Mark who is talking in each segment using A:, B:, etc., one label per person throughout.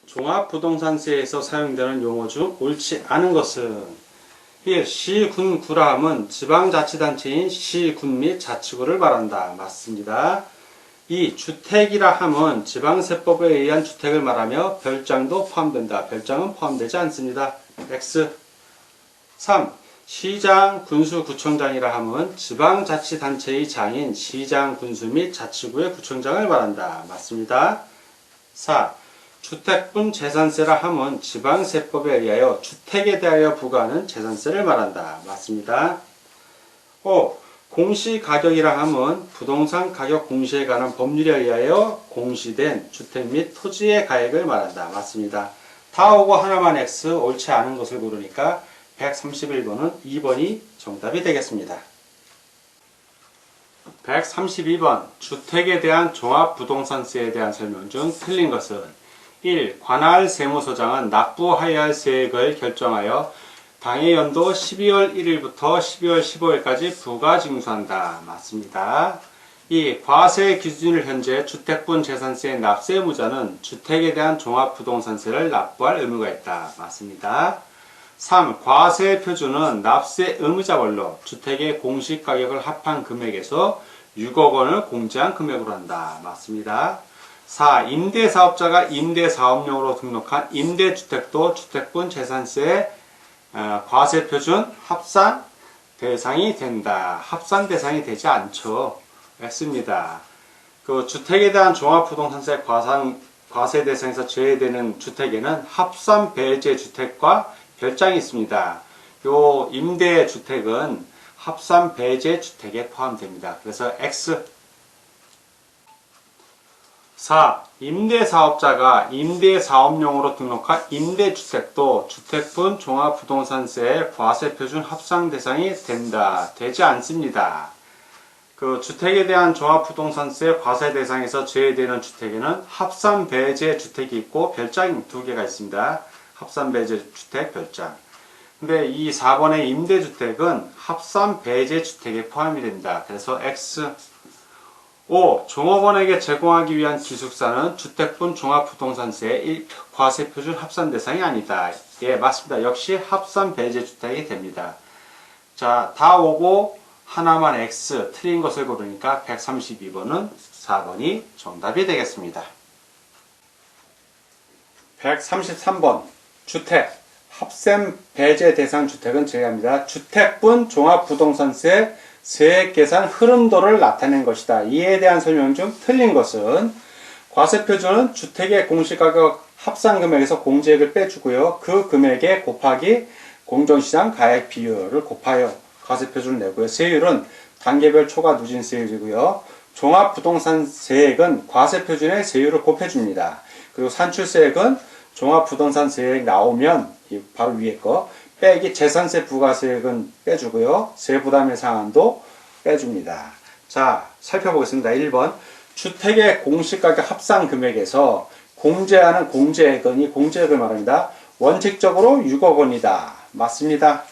A: 종합부동산세에서 사용되는 용어 중 옳지 않은 것은 1. 시군구라 함은 지방자치단체인 시군 및 자치구를 말한다. 맞습니다. 2. 주택이라 함은 지방세법에 의한 주택을 말하며 별장도 포함된다. 별장은 포함되지 않습니다. X. 3. 시장, 군수, 구청장이라 함은 지방자치단체의 장인 시장, 군수 및 자치구의 구청장을 말한다. 맞습니다. 4. 주택분 재산세라 함은 지방세법에 의하여 주택에 대하여 부과하는 재산세를 말한다. 맞습니다. 5. 공시가격이라 함은 부동산 가격 공시에 관한 법률에 의하여 공시된 주택 및 토지의 가액을 말한다. 맞습니다. 다 오고 하나만 X, 옳지 않은 것을 고르니까 131번은 2번이 정답이 되겠습니다. 132번 주택에 대한 종합부동산세에 대한 설명 중 틀린 것은 1. 관할 세무서장은 납부하여야 할 세액을 결정하여 당해 연도 12월 1일부터 12월 15일까지 부가징수한다. 맞습니다. 2. 과세 기준일 현재 주택분 재산세 납세 의무자는 주택에 대한 종합부동산세를 납부할 의무가 있다. 맞습니다. 3. 과세 표준은 납세 의무자별로 주택의 공시가격을 합한 금액에서 6억 원을 공제한 금액으로 한다. 맞습니다. 4. 임대사업자가 임대사업용으로 등록한 임대주택도 주택분 재산세 과세 표준 합산 대상이 된다. 합산 대상이 되지 않죠. X입니다. 그 주택에 대한 종합부동산세 과세 대상에서 제외되는 주택에는 합산 배제 주택과 별장이 있습니다. 요 임대주택은 합산 배제 주택에 포함됩니다. 그래서 X. 4. 임대사업자가 임대사업용으로 등록한 임대주택도 주택분 종합부동산세의 과세표준 합산 대상이 된다. 되지 않습니다. 그 주택에 대한 종합부동산세 과세 대상에서 제외되는 주택에는 합산 배제 주택이 있고 별장이 두 개가 있습니다. 합산 배제 주택, 별장. 근데 이 4번의 임대주택은 합산 배제 주택에 포함이 된다. 그래서 X. 5. 종업원에게 제공하기 위한 기숙사는 주택분 종합부동산세 과세표준 합산 대상이 아니다. 예, 맞습니다. 역시 합산 배제 주택이 됩니다. 자, 다 오고 하나만 X 틀린 것을 고르니까 132번은 4번이 정답이 되겠습니다. 133번 주택 합산 배제 대상 주택은 제외합니다. 주택분 종합부동산세 세액 계산 흐름도를 나타낸 것이다. 이에 대한 설명 중 틀린 것은 과세표준은 주택의 공시가격 합산금액에서 공제액을 빼주고요. 그 금액에 곱하기 공정시장 가액 비율을 곱하여 과세표준을 내고요. 세율은 단계별 초과 누진세율이고요. 종합부동산세액은 과세표준의 세율을 곱해줍니다. 그리고 산출세액은 종합부동산세액 나오면 바로 위에 거 빼기 재산세 부가세액은 빼주고요. 세부담의 상한도 빼줍니다. 자, 살펴보겠습니다. 1번 주택의 공시가격 합산 금액에서 공제하는 공제액은 이 공제액을 말합니다. 원칙적으로 6억 원이다. 맞습니다.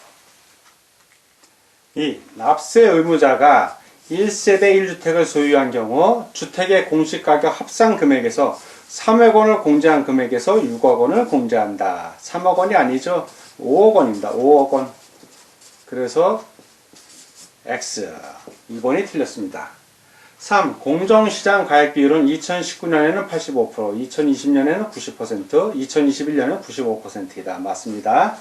A: 2. 납세 의무자가 1세대 1주택을 소유한 경우 주택의 공시가격 합산 금액에서 3억 원을 공제한 금액에서 6억 원을 공제한다. 3억 원이 아니죠. 5억 원입니다. 5억 원. 그래서 X. 2번이 틀렸습니다. 3. 공정시장 가액 비율은 2019년에는 85%, 2020년에는 90%, 2021년에는 95%이다. 맞습니다.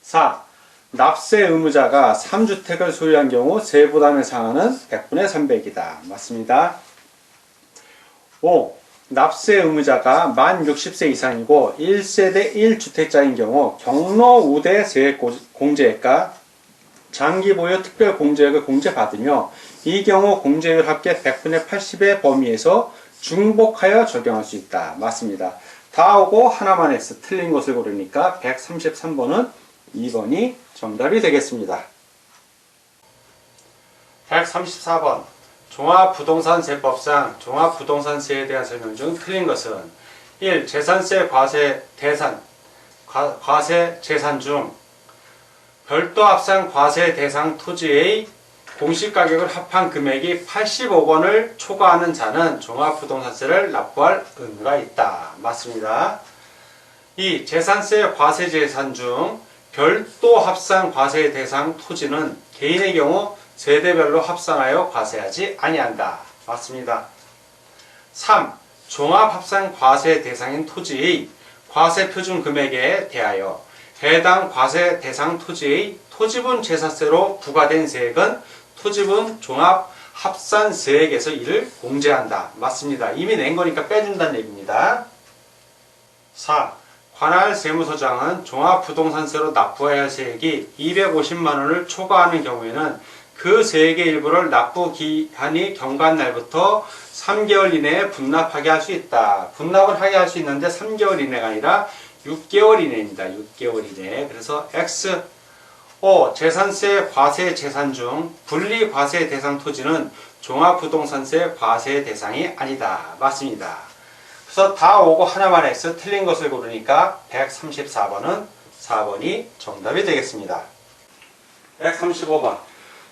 A: 4. 납세 의무자가 3주택을 소유한 경우 세부담의 상한은 100분의 300이다. 맞습니다. 5. 납세 의무자가 만 60세 이상이고 1세대 1주택자인 경우 경로 우대 세액 공제액과 장기보유 특별공제액을 공제받으며 이 경우 공제율 합계 100분의 80의 범위에서 중복하여 적용할 수 있다. 맞습니다. 다 오고 하나만 X 틀린 것을 고르니까 133번은 2번이 정답이 되겠습니다. 134번 종합부동산세법상 종합부동산세에 대한 설명 중 틀린 것은 1. 재산세 과세 재산 중 별도 합산 과세 대상 토지의 공시가격을 합한 금액이 80억 원을 초과하는 자는 종합부동산세를 납부할 의무가 있다. 맞습니다. 2. 재산세 과세재산 중 별도 합산 과세 대상 토지는 개인의 경우 세대별로 합산하여 과세하지 아니한다. 맞습니다. 3. 종합합산 과세 대상인 토지의 과세 표준 금액에 대하여 해당 과세 대상 토지의 토지분 재산세로 부과된 세액은 토지분 종합합산세액에서 이를 공제한다. 맞습니다. 이미 낸 거니까 빼준다는 얘기입니다. 4. 관할 세무서장은 종합부동산세로 납부해야 할 세액이 250만 원을 초과하는 경우에는 그 세액의 일부를 납부 기한이 경과한 날부터 3개월 이내에 분납하게 할 수 있다. 분납을 하게 할 수 있는데 3개월 이내가 아니라 6개월 이내입니다. 6개월 이내. 그래서 X. 5. 재산세 과세 재산 중 분리 과세 대상 토지는 종합부동산세 과세 대상이 아니다. 맞습니다. 그래서 다 오고 하나만 X 틀린 것을 고르니까 134번은 4번이 정답이 되겠습니다. 135번.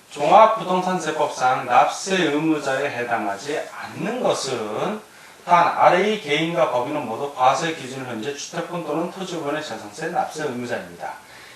A: 종합부동산세법상 납세 의무자에 해당하지 않는 것은 단 아래의 개인과 법인은 모두 과세 기준 현재 주택분 또는 토지분의 재산세 납세 의무자입니다.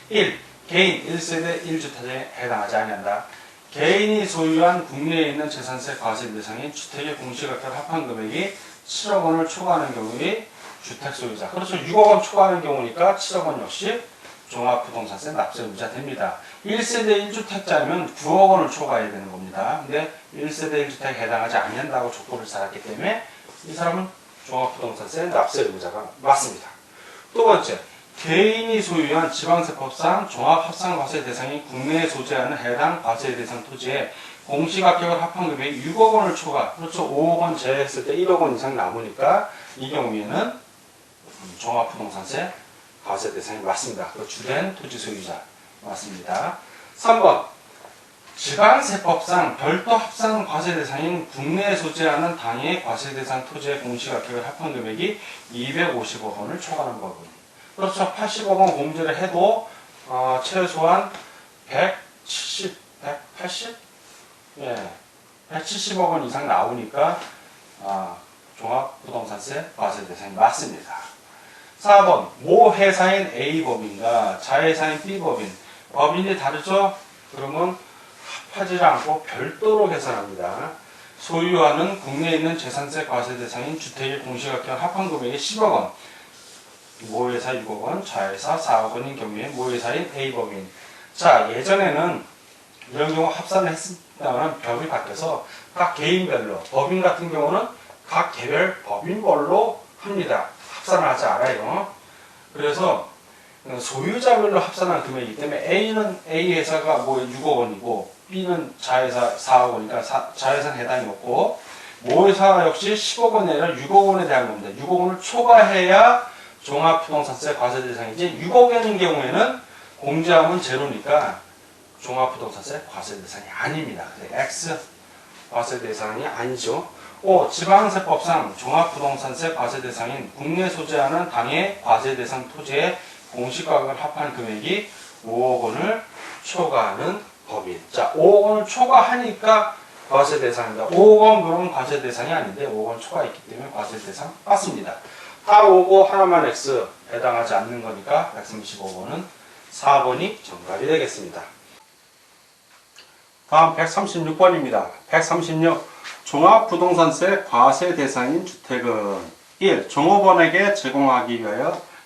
A: 1. 개인 1세대 1주택에 해당하지 아니한다. 개인이 소유한 국내에 있는 재산세 과세 대상인 주택의 공시가격 합한 금액이 7억 원을 초과하는 경우에 주택 소유자. 그렇죠. 6억 원 초과하는 경우니까 7억 원 역시 종합부동산세 납세 의무자 됩니다. 1세대 1주택자면 9억 원을 초과해야 되는 겁니다. 근데 1세대 1주택에 해당하지 않는다고 족보를 쌓았기 때문에 이 사람은 종합부동산세 납세 의무자가 맞습니다. 두 번째, 개인이 소유한 지방세법상 종합합산과세 대상인 국내에 소재하는 해당 과세 대상 토지에 공시가격을 합한 금액이 6억 원을 초과, 그렇죠. 5억 원 제외했을 때 1억 원 이상 남으니까 이 경우에는 종합부동산세 과세 대상이 맞습니다. 그 주된 토지 소유자 맞습니다. 3번 지방세법상 별도 합산 과세 대상인 국내에 소재하는 당해 과세 대상 토지의 공시가격을 합한 금액이 250억 원을 초과하는 법은 그렇죠. 80억 원 공제를 해도 최소한 170, 180? 예, 170억 원 이상 나오니까 종합부동산세 과세 대상이 맞습니다. 4번 모 회사인 A법인과 자회사인 B법인 법인이 다르죠? 그러면 합하지 않고 별도로 계산합니다. 소유하는 국내에 있는 재산세 과세 대상인 주택의 공시가격 합한 금액이 10억 원 모 회사 6억 원, 자회사 4억 원인 경우에 모 회사인 A법인. 자, 예전에는 이런 경우 합산을 했습니다만 법이 바뀌어서 각 개인별로, 법인 같은 경우는 각 개별 법인별로 합니다. 합산을 하지 않아요. 그래서 소유자별로 합산한 금액이기 때문에 A는 A 회사가 뭐 6억 원이고 B는 자회사 4억 원이니까 자회사는 해당이 없고 모 회사 역시 10억 원이 아니라 6억 원에 대한 겁니다. 6억 원을 초과해야 종합부동산세 과세 대상이지 6억 원인 경우에는 공제하면 제로니까 종합부동산세 과세 대상이 아닙니다. X 과세 대상이 아니죠. 5. 지방세법상 종합부동산세 과세 대상인 국내 소재하는 당해 과세 대상 토지의 공시가격을 합한 금액이 5억 원을 초과하는 법인. 자, 5억 원을 초과하니까 과세 대상입니다. 5억 원 그러면 과세 대상이 아닌데 5억 원 초과했기 때문에 과세 대상 맞습니다. 다 오고 하나만 X 해당하지 않는 거니까 135번은 4번이 정답이 되겠습니다. 다음 136번입니다. 136. 종합부동산세 과세 대상인 주택은 1. 종업원에게 제공하기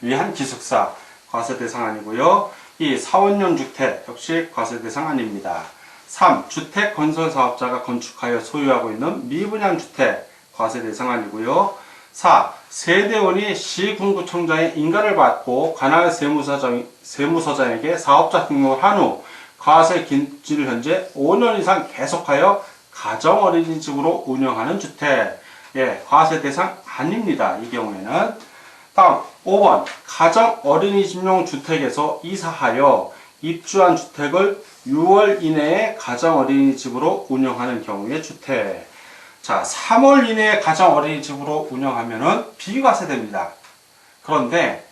A: 위한 기숙사 과세 대상 아니고요. 2. 사원용 주택 역시 과세 대상 아닙니다. 3. 주택 건설 사업자가 건축하여 소유하고 있는 미분양 주택 과세 대상 아니고요. 4. 세대원이 시군구청장의 인가를 받고 관할 세무서장에게 사업자 등록을 한 후 과세 기준을 현재 5년 이상 계속하여 가정 어린이집으로 운영하는 주택. 예, 과세 대상 아닙니다. 이 경우에는. 다음 5번 가정 어린이집용 주택에서 이사하여 입주한 주택을 6월 이내에 가정 어린이집으로 운영하는 경우의 주택. 자, 3월 이내에 가정 어린이집으로 운영하면은 비과세됩니다. 그런데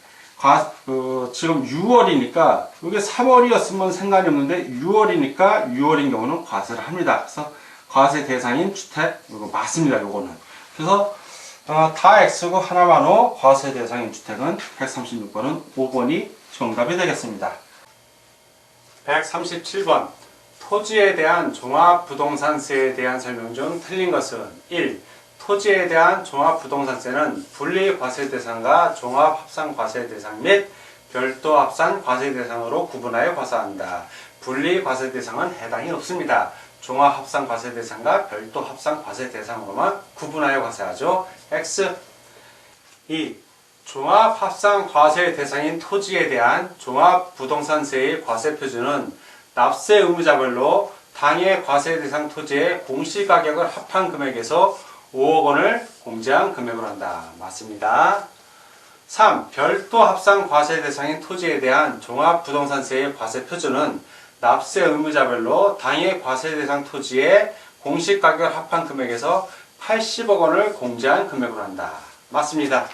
A: 지금 6월이니까 이게 3월이었으면 상관이 없는데 6월이니까 6월인 경우는 과세를 합니다. 그래서 과세 대상인 주택 이거 맞습니다. 요거는. 그래서 다 X고 하나만 O 과세 대상인 주택은 136번은 5번이 정답이 되겠습니다. 137번 토지에 대한 종합부동산세에 대한 설명 중 틀린 것은 1. 토지에 대한 종합부동산세는 분리과세대상과 종합합산과세대상 및 별도 합산 과세대상으로 구분하여 과세한다. 분리과세대상은 해당이 없습니다. 종합합산과세대상과 별도 합산과세대상으로만 구분하여 과세하죠. X. 2. 종합합산과세대상인 토지에 대한 종합부동산세의 과세표준은 납세 의무자별로 당해 과세대상 토지의 공시가격을 합한 금액에서 5억 원을 공제한 금액으로 한다. 맞습니다. 3. 별도 합산 과세 대상인 토지에 대한 종합부동산세의 과세표준은 납세 의무자별로 당해 과세 대상 토지의 공시가격을 합한 금액에서 80억 원을 공제한 금액으로 한다. 맞습니다.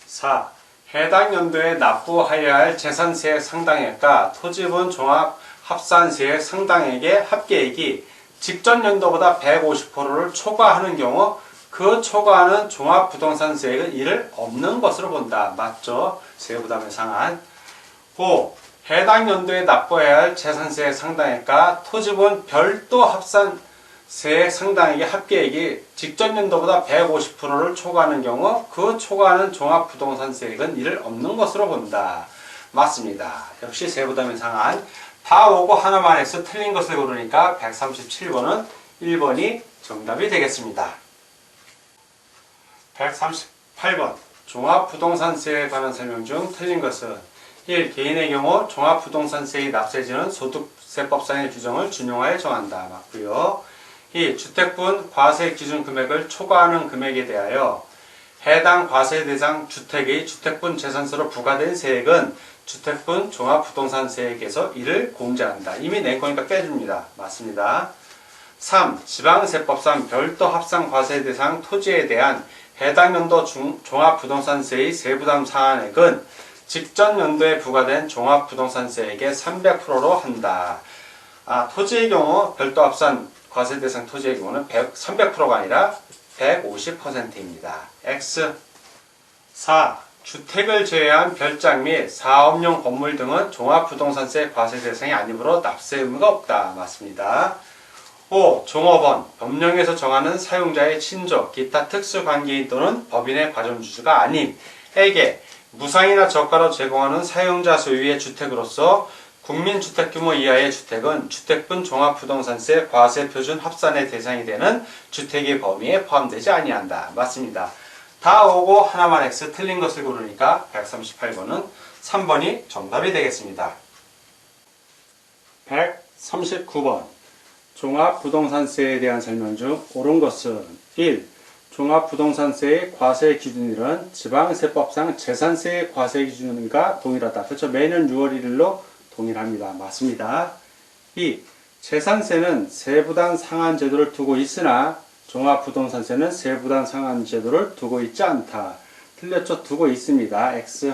A: 4. 해당 연도에 납부하여야 할 재산세액 상당액과 토지분 종합합산세액 상당액의 합계액이 직전 연도보다 150%를 초과하는 경우 그 초과하는 종합부동산세액은 이를 없는 것으로 본다. 맞죠? 세부담의 상한. 5. 해당 연도에 납부해야 할 재산세액 상당액과 토지분 별도 합산세액 상당액의 합계액이 직전 연도보다 150%를 초과하는 경우 그 초과하는 종합부동산세액은 이를 없는 것으로 본다. 맞습니다. 역시 세부담의 상한. 다 오고 하나만 X 틀린 것을 고르니까 137번은 1번이 정답이 되겠습니다. 138번 종합부동산세에 관한 설명 중 틀린 것은 1. 개인의 경우 종합부동산세의 납세지는 소득세법상의 규정을 준용하여 정한다. 맞고요. 2. 주택분 과세 기준 금액을 초과하는 금액에 대하여 해당 과세 대상 주택의 주택분 재산세로 부과된 세액은 주택분 종합부동산세액에서 이를 공제한다. 이미 낸 거니까 빼줍니다. 맞습니다. 3. 지방세법상 별도 합산 과세 대상 토지에 대한 해당 연도 종합부동산세의 세부담 상한액은 직전 연도에 부과된 종합부동산세액의 300%로 한다. 토지의 경우 별도 합산 과세 대상 토지의 경우는 300%가 아니라 150%입니다. X. 4. 주택을 제외한 별장 및 사업용 건물 등은 종합부동산세 과세 대상이 아니므로 납세 의무가 없다. 맞습니다. 5. 종업원, 법령에서 정하는 사용자의 친족, 기타 특수관계인 또는 법인의 과점주주가 아님에게 무상이나 저가로 제공하는 사용자 소유의 주택으로서 국민주택규모 이하의 주택은 주택분 종합부동산세 과세표준 합산의 대상이 되는 주택의 범위에 포함되지 아니한다. 맞습니다. 다 오고 하나만 X 틀린 것을 고르니까 138번은 3번이 정답이 되겠습니다. 139번 종합부동산세에 대한 설명 중 옳은 것은 1. 종합부동산세의 과세 기준일은 지방세법상 재산세의 과세 기준과 동일하다. 그렇죠. 매년 6월 1일로 동일합니다. 맞습니다. 2. 재산세는 세부담 상한 제도를 두고 있으나 종합부동산세는 세부담 상한 제도를 두고 있지 않다. 틀렸죠? 두고 있습니다. X.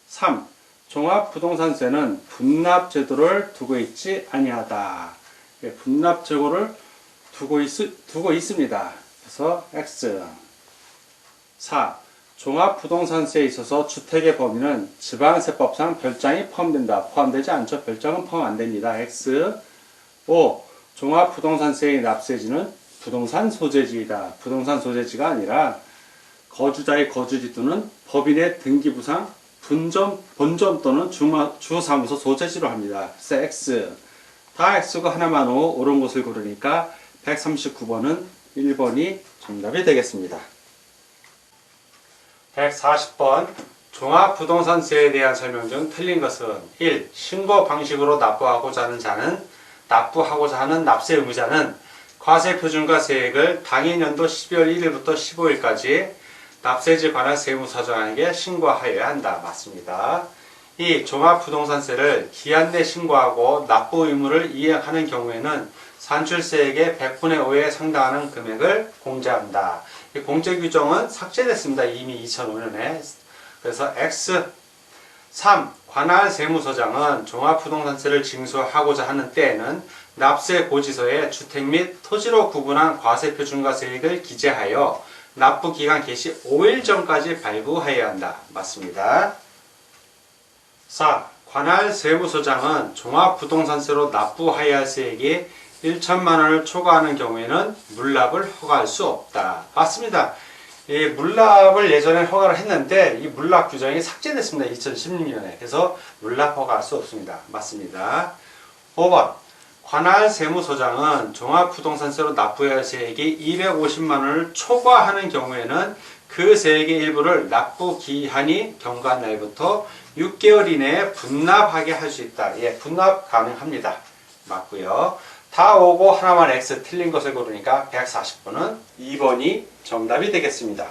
A: 3. 종합부동산세는 분납 제도를 두고 있지 아니하다. 분납 제도를 두고 있습니다. 그래서 X. 4. 종합부동산세에 있어서 주택의 범위는 지방세법상 별장이 포함된다. 포함되지 않죠. 별장은 포함 안 됩니다. X. 5. 종합부동산세의 납세지는 부동산 소재지이다. 부동산 소재지가 아니라 거주자의 거주지 또는 법인의 등기부상 본점 또는 주사무소 소재지로 합니다. 그래서 X. 다 X가 하나만 O 옳은 것을 고르니까 139번은 1번이 정답이 되겠습니다. 140번 종합부동산세에 대한 설명 중 틀린 것은 1. 신고 방식으로 납부하고자 하는 납세 의무자는 과세표준과 세액을 당일 연도 12월 1일부터 15일까지 납세지 관할 세무서장에게 신고하여야 한다. 맞습니다. 2. 종합부동산세를 기한 내 신고하고 납부 의무를 이행하는 경우에는 산출세액의 100분의 5에 상당하는 금액을 공제한다. 이 공제 규정은 삭제됐습니다. 이미 2005년에. 그래서 X 3. 관할 세무서장은 종합부동산세를 징수하고자 하는 때에는 납세 고지서에 주택 및 토지로 구분한 과세표 중과세액을 기재하여 납부기간 개시 5일 전까지 발부하여야 한다. 맞습니다. 4. 관할 세무서장은 종합부동산세로 납부하여야 할 세액이 1천만 원을 초과하는 경우에는 물납을 허가할 수 없다. 맞습니다. 이 물납을 예전에 허가를 했는데 이 물납 규정이 삭제됐습니다. 2016년에. 그래서 물납 허가할 수 없습니다. 맞습니다. 5번 관할 세무서장은 종합부동산세로 납부해야 할 세액이 250만 원을 초과하는 경우에는 그 세액의 일부를 납부 기한이 경과한 날부터 6개월 이내에 분납하게 할 수 있다. 예, 분납 가능합니다. 맞고요. 다 오고 하나만 X 틀린 것을 고르니까 140번은 2번이 정답이 되겠습니다.